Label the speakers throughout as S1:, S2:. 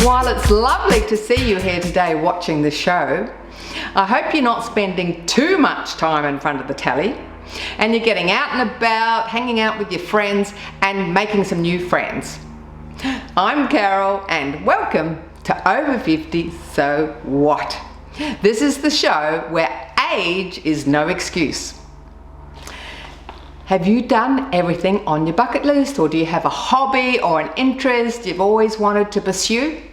S1: While it's lovely to see you here today watching the show, I hope you're not spending too much time in front of the telly and you're getting out and about, hanging out with your friends and making some new friends. I'm Carol and welcome to Over 50 So What? This is the show where age is no excuse. Have you done everything on your bucket list, or do you have a hobby or an interest you've always wanted to pursue?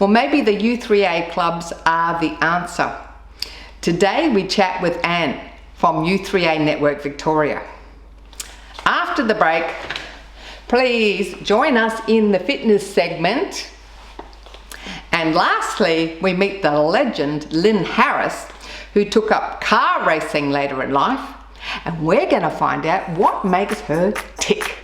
S1: Well, maybe the U3A clubs are the answer. Today we chat with Anne from U3A Network Victoria. After the break, please join us in the fitness segment. And lastly, we meet the legend Lynn Harris, who took up car racing later in life, and we're going to find out what makes her tick.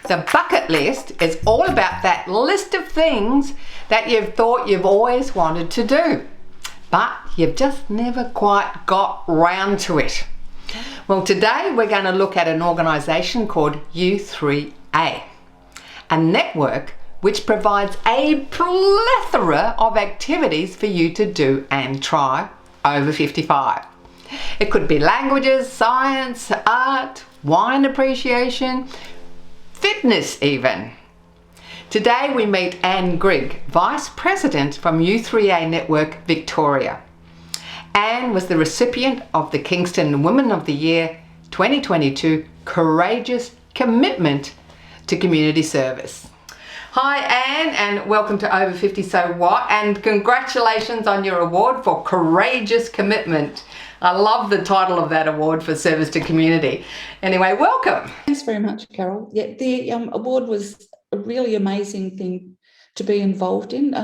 S1: The bucket list is all about that list of things that you've thought you've always wanted to do, but you've just never quite got round to it. Well, today we're going to look at an organisation called U3A, a network which provides a plethora of activities for you to do and try over 55. It could be languages, science, art, wine appreciation, fitness even. Today we meet Anne Grigg, Vice President from U3A Network Victoria. Anne was the recipient of the Kingston Woman of the Year 2022 Courageous Commitment to Community Service. Hi Anne, and welcome to Over 50 So What, and congratulations on your award for Courageous Commitment. I love the title of that award for service to community. Anyway, welcome.
S2: Thanks very much, Carol. Yeah, the award was a really amazing thing to be involved in.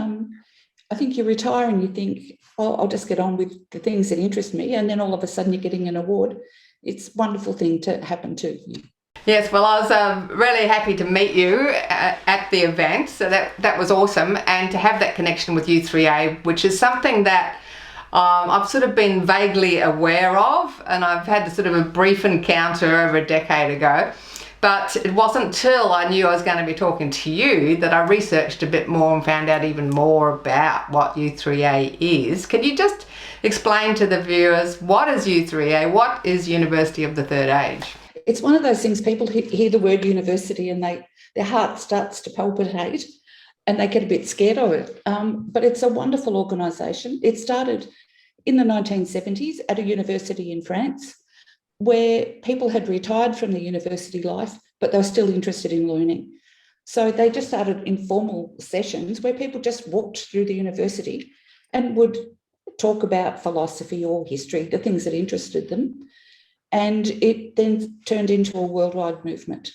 S2: I think you retire and you think, oh, I'll just get on with the things that interest me, and then all of a sudden you're getting an award. It's a wonderful thing to happen to you.
S1: Yes, well, I was really happy to meet you at the event, so that was awesome, and to have that connection with U3A, which is something that I've sort of been vaguely aware of, and I've had sort of a brief encounter over a decade ago, but it wasn't till I knew I was going to be talking to you that I researched a bit more and found out even more about what U3A is. Can you just explain to the viewers, what is U3A? What is University of the Third Age?
S2: It's one of those things, people hear the word university and their heart starts to palpitate and they get a bit scared of it. But it's a wonderful organisation. It started in the 1970s at a university in France where people had retired from the university life, but they were still interested in learning. So they just started informal sessions where people just walked through the university and would talk about philosophy or history, the things that interested them. And it then turned into a worldwide movement.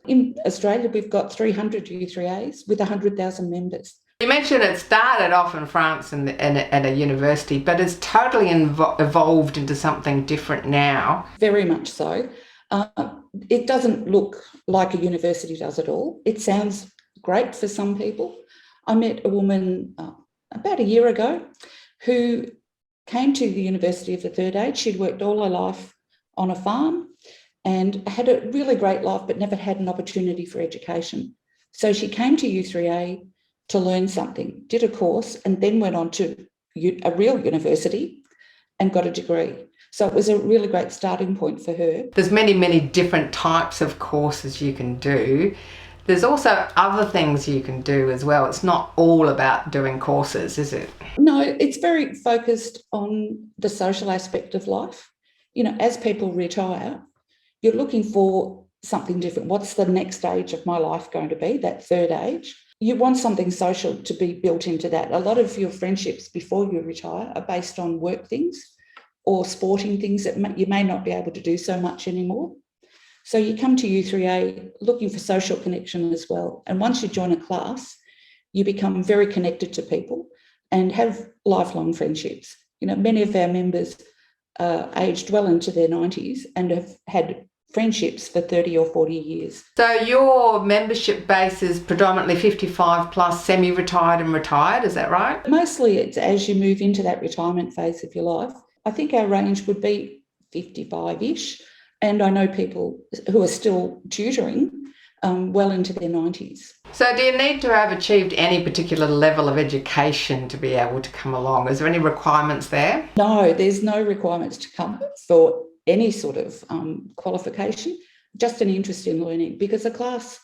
S2: In Australia, we've got 300 U3As with 100,000 members.
S1: You mentioned it started off in France and at a university, but it's totally evolved into something different now.
S2: Very much so. It doesn't look like a university does at all. It sounds great for some people. I met a woman about a year ago who came to the University of the Third Age. She'd worked all her life on a farm and had a really great life, but never had an opportunity for education. So she came to U3A to learn something, did a course, and then went on to a real university and got a degree. So it was a really great starting point for her.
S1: There's many, many different types of courses you can do. There's also other things you can do as well. It's not all about doing courses, is it?
S2: No, it's very focused on the social aspect of life. You know, as people retire, you're looking for something different. What's the next stage of my life going to be, that third age? You want something social to be built into that. A lot of your friendships before you retire are based on work things or sporting things that you may not be able to do so much anymore. So you come to U3A looking for social connection as well. And once you join a class, you become very connected to people and have lifelong friendships. You know, many of our members aged well into their 90s and have had friendships for 30 or 40 years.
S1: So your membership base is predominantly 55 plus, semi-retired and retired, is that right?
S2: Mostly it's as you move into that retirement phase of your life. I think our range would be 55-ish, And I know people who are still tutoring well into their 90s.
S1: So do you need to have achieved any particular level of education to be able to come along? Is there any requirements there?
S2: No, there's no requirements to come for any sort of qualification, just an interest in learning, because a class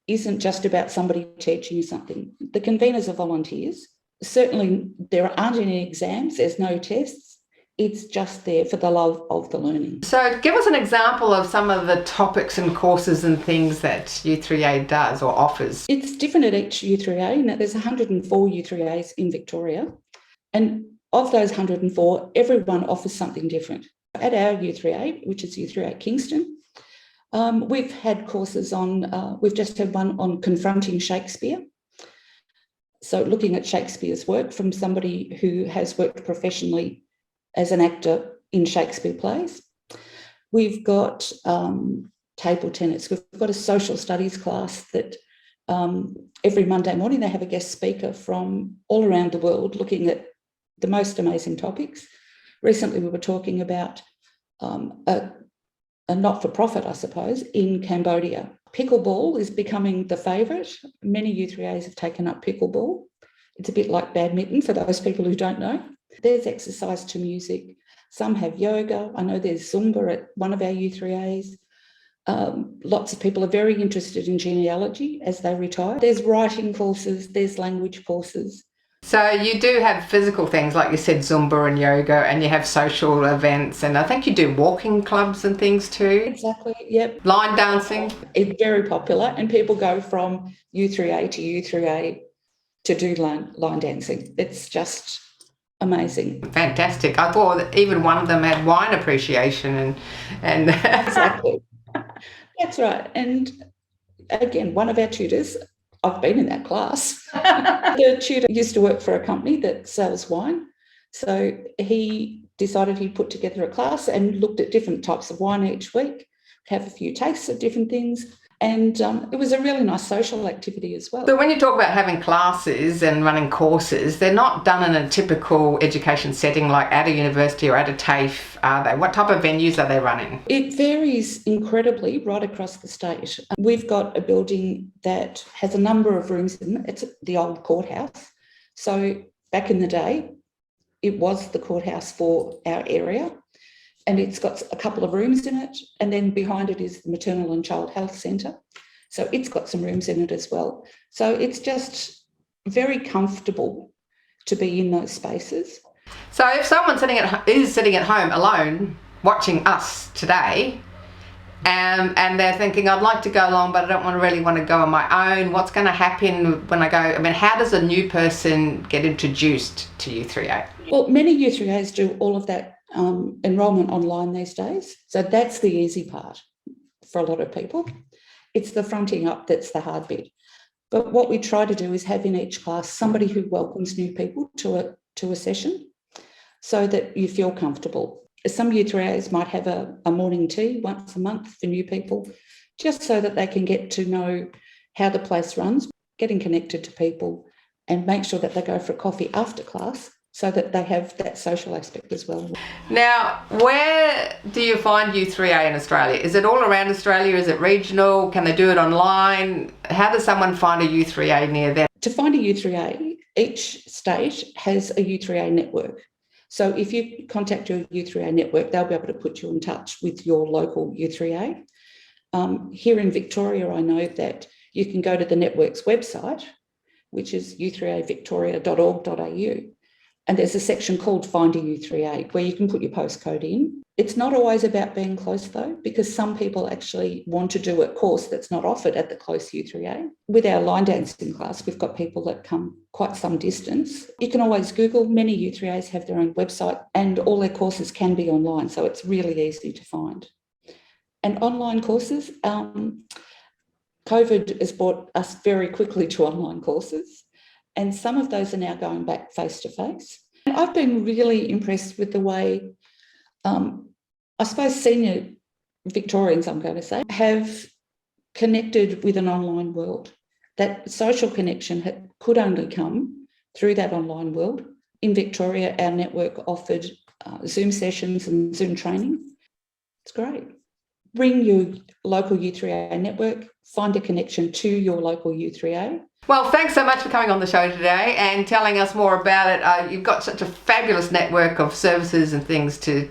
S2: isn't just about somebody teaching you something. The conveners are volunteers. Certainly there aren't any exams, there's no tests. It's just there for the love of the learning.
S1: So give us an example of some of the topics and courses and things that U3A does or offers.
S2: It's different at each U3A. Now, there's 104 U3As in Victoria, and of those 104, everyone offers something different. At our U3A, which is U3A Kingston, we've had courses on, we've just had one on confronting Shakespeare. So looking at Shakespeare's work from somebody who has worked professionally as an actor in Shakespeare plays. We've got table tennis. We've got a social studies class that every Monday morning they have a guest speaker from all around the world looking at the most amazing topics. Recently we were talking about a not-for-profit, I suppose, in Cambodia. Pickleball is becoming the favourite. Many U3As have taken up pickleball. It's a bit like badminton for those people who don't know. There's exercise to music. Some have yoga. I know there's Zumba at one of our U3As. Lots of people are very interested in genealogy as they retire. There's writing courses, there's language courses.
S1: So you do have physical things, like you said, Zumba and yoga, and you have social events, and I think you do walking clubs and things too.
S2: Exactly, yep.
S1: Line dancing.
S2: It's very popular, and people go from U3A to U3A to do line dancing. It's just amazing.
S1: Fantastic. I thought even one of them had wine appreciation and
S2: Exactly. That's right. And again, one of our tutors, I've been in that class. The tutor used to work for a company that sells wine. So he decided he'd put together a class and looked at different types of wine each week, have a few tastes of different things. And it was a really nice social activity as well.
S1: So when you talk about having classes and running courses, they're not done in a typical education setting like at a university or at a TAFE, are they? What type of venues are they running?
S2: It varies incredibly right across the state. We've got a building that has a number of rooms in it. It's the old courthouse. So back in the day, it was the courthouse for our area. And it's got a couple of rooms in it. And then behind it is the Maternal and Child Health Centre. So it's got some rooms in it as well. So it's just very comfortable to be in those spaces.
S1: So if someone is sitting at home alone watching us today, and they're thinking, I'd like to go along, but I don't really want to go on my own, what's going to happen when I go? I mean, how does a new person get introduced to U3A?
S2: Well, many U3As do all of that enrolment online these days. So that's the easy part for a lot of people. It's the fronting up that's the hard bit. But what we try to do is have in each class somebody who welcomes new people to a session so that you feel comfortable. Some U3As might have a morning tea once a month for new people, just so that they can get to know how the place runs, getting connected to people, and make sure that they go for a coffee after class so that they have that social aspect as well.
S1: Now, where do you find U3A in Australia? Is it all around Australia? Is it regional? Can they do it online? How does someone find a U3A near them?
S2: To find a U3A, each state has a U3A network. So if you contact your U3A network, they'll be able to put you in touch with your local U3A. Here in Victoria, I know that you can go to the network's website, which is u3avictoria.org.au. And there's a section called Find a U3A where you can put your postcode in. It's not always about being close though, because some people actually want to do a course that's not offered at the close U3A. With our line dancing class, we've got people that come quite some distance. You can always Google. Many U3As have their own website and all their courses can be online, so it's really easy to find. And online courses, COVID has brought us very quickly to online courses. And some of those are now going back face-to-face. And I've been really impressed with the way, I suppose, senior Victorians, I'm going to say, have connected with an online world. That social connection could only come through that online world. In Victoria, our network offered Zoom sessions and Zoom training. It's great. ring your local U3A network, find a connection to your local U3A.
S1: Well, thanks so much for coming on the show today and telling us more about it. You've got such a fabulous network of services and things to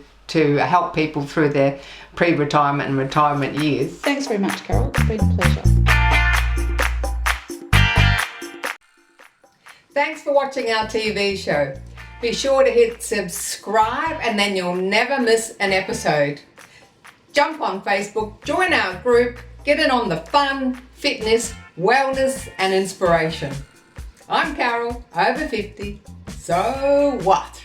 S1: help people through their pre-retirement and retirement years.
S2: Thanks very much, Carol. It's been a pleasure.
S1: Thanks for watching our TV show. Be sure to hit subscribe and then you'll never miss an episode. Jump on Facebook, join our group, get in on the fun, fitness, wellness and inspiration. I'm Carol, over 50. So what?